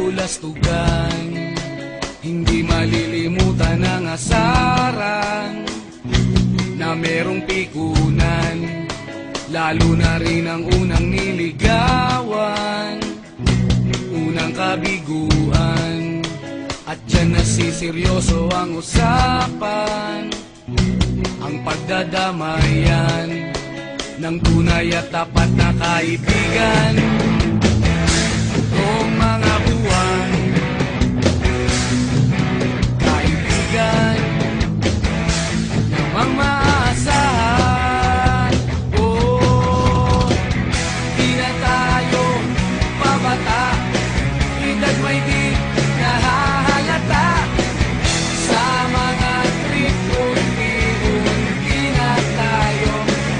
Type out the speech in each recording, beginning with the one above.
kabulastugan. Hindi malilimutan ang asaran na merong pikunan, lalo na rin ang unang niligawan, unang kabiguan. At dyan nasiseryoso ang usapan, ang pagdadamayan ng tunay at tapat na kaibigan. Noong mga buwan, kaibigan namang maasahan. Oh, di na tayo pabata, edad may di nahahalata. Sa mga trip, unti-unti na tayo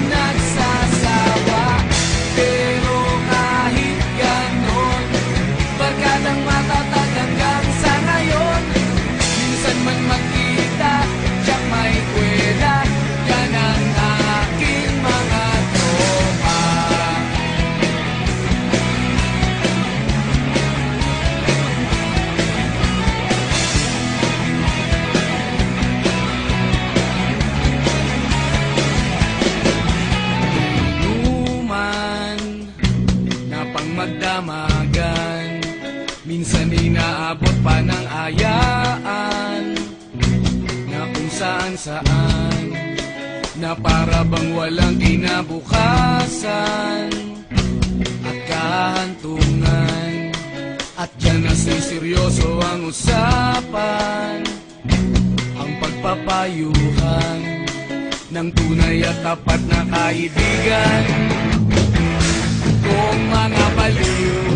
nagsasawa. Pero kahit ganon, barkadang matatag hanggang sa ngayon. Minsan man magkita, tiyak may kwela, yan ang aking mga tropa. Inuman na pang magdamagan, minsan inaabot pa ng ayaan, na kung saan-saan, na para bang walang kinabukasan at kahantungan. At dyan nasiseryoso ang usapan, ang pagpapayuhan ng tunay at tapat na kaibigan. Kung mga baliw